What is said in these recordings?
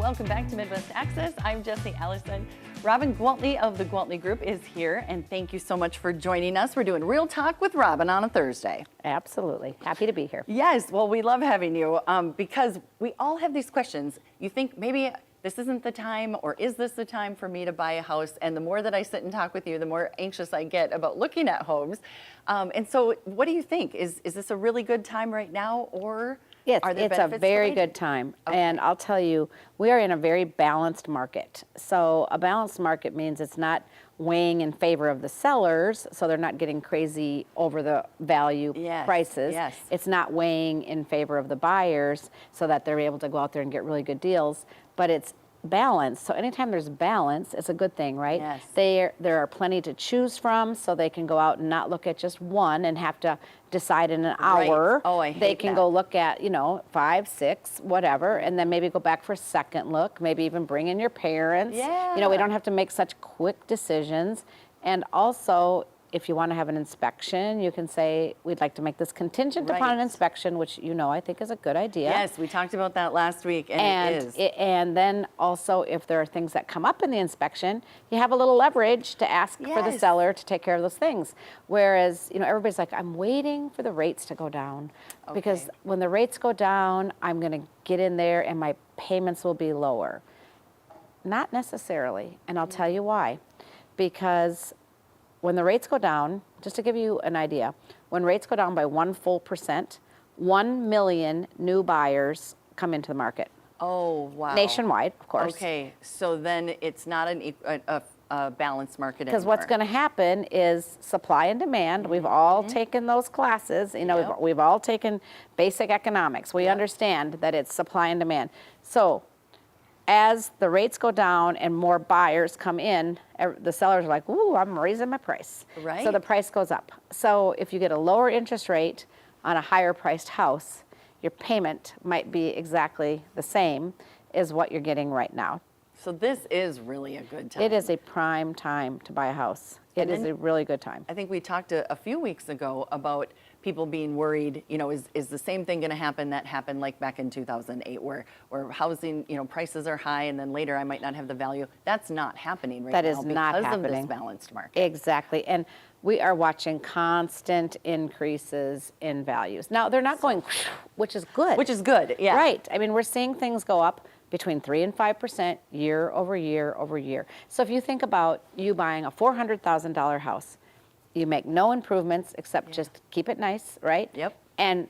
Welcome back to Midwest Access. I'm Jesse Allison. Robin Gwaltney of the Gwaltney Group is here, and thank you so much for joining us. We're doing Real Talk with Robin on a Thursday. Absolutely. Happy to be here. Yes, well, we love having you because we all have these questions. You think maybe this isn't the time, or is this the time for me to buy a house? And the more that I sit and talk with you, the more anxious I get about looking at homes. And so what do you think? Is this a really good time right now, or Yes, are there it's a benefits very to waiting? good time. Okay. And I'll tell you, we are in a very balanced market. So a balanced market means it's not weighing in favor of the sellers, so they're not getting crazy over the value Yes, prices. yes. It's not weighing in favor of the buyers so that they're able to go out there and get really good deals, but it's balanced. So anytime there's balance, it's a good thing, right? Yes. There are plenty to choose from, so they can go out and not look at just one and have to decide in an Right. hour. Oh, I hate They can that. go look at, 5, 6, whatever, and then maybe go back for a second look, maybe even bring in your parents. Yeah. We don't have to make such quick decisions. And also, if you want to have an inspection, you can say, we'd like to make this contingent upon an Right. inspection, which I think is a good idea. Yes, we talked about that last week, and it is. And then also, if there are things that come up in the inspection, you have a little leverage to ask for the Yes. seller to take care of those things. Whereas, everybody's like, I'm waiting for the rates to go down. Because Okay. when the rates go down, I'm going to get in there and my payments will be lower. Not necessarily, and I'll tell you why. Because when the rates go down, just to give you an idea, when rates go down by 1% 1 million new buyers come into the market. Oh, wow. Nationwide, of course. Okay, so then it's not a balanced market Because what's going to happen is supply and demand. We've all taken those classes. Yep. We've all taken basic economics. We understand that it's supply and demand. So as the rates go down and more buyers come in, the sellers are like, ooh, I'm raising my price. Right. So the price goes up. So if you get a lower interest rate on a higher priced house, your payment might be exactly the same as what you're getting right now. So this is really a good time. It is a prime time to buy a house. It is a really good time. I think we talked a few weeks ago about people being worried, is the same thing going to happen that happened like back in 2008 where housing, prices are high and then later I might not have the value. That's not happening right That now is not because happening. of this balanced market. Exactly. And we are watching constant increases in values. Now, they're not going, which is good. Which is good, yeah. Right. I mean, we're seeing things go up between 3 and 5% year over year over year. So if you think about you buying a $400,000 house, you make no improvements except just keep it nice, right? Yep. And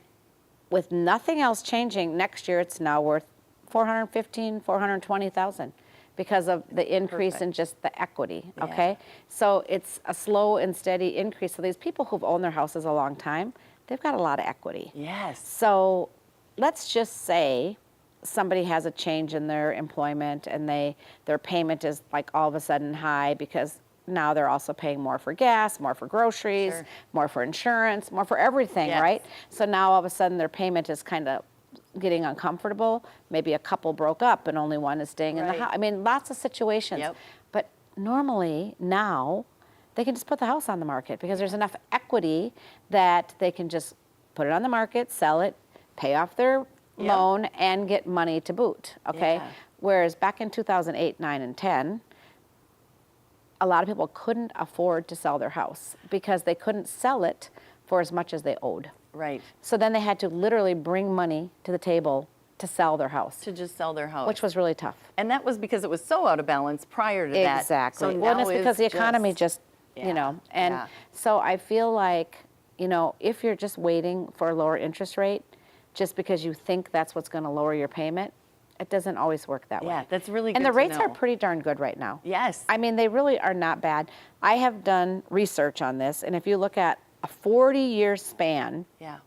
with nothing else changing, next year it's now worth $415,000, $420,000 because of the increase in just the equity, okay? So it's a slow and steady increase. So these people who've owned their houses a long time, they've got a lot of equity. Yes. So let's just say somebody has a change in their employment and their payment is like all of a sudden high because now they're also paying more for gas, more for groceries, Sure. more for insurance, more for everything, Yes. right? So now all of a sudden their payment is kind of getting uncomfortable. Maybe a couple broke up and only one is staying in the Right. house. I mean, lots of situations. Yep. But normally now they can just put the house on the market because there's enough equity that they can just put it on the market, sell it, pay off their loan, and get money to boot, okay? Yeah. Whereas back in 2008, 9, and 10, a lot of people couldn't afford to sell their house because they couldn't sell it for as much as they owed. Right. So then they had to literally bring money to the table to sell their house, To just sell their house. which was really tough. And that was because it was so out of balance prior to that. Exactly. So Well, now and it's because the is economy just, Yeah, and yeah. so I feel like, if you're just waiting for a lower interest rate, just because you think that's what's going to lower your payment, it doesn't always work that way. Yeah, that's really And good the to rates are know. pretty darn good right now. Yes. I mean, they really are not bad. I have done research on this, and if you look at a 40-year span, Yeah.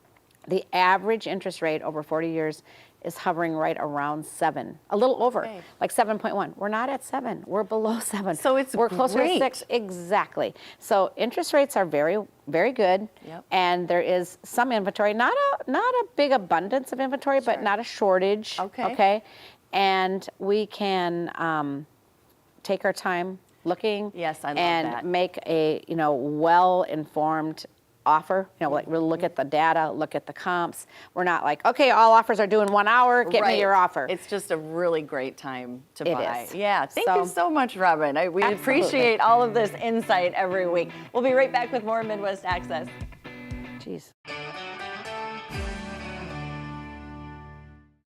the average interest rate over 40 years is hovering right around 7, a little over, Okay. like 7.1. We're not at 7. We're below 7. So it's we're closer great. to 6. Exactly. So interest rates are very, very good, Yep. and there is some inventory, not a big abundance of inventory, but Sure. not a shortage. Okay. Okay. And we can take our time looking. Yes, I love and that. make a well-informed offer, like really look at the data, look at the comps. We're not like, okay, all offers are doing 1 hour, get me your offer. It's just a really great time to buy. Is. Yeah, thank you so much, Robin. We appreciate all of this insight every week. We'll be right back with more Midwest Access. Jeez.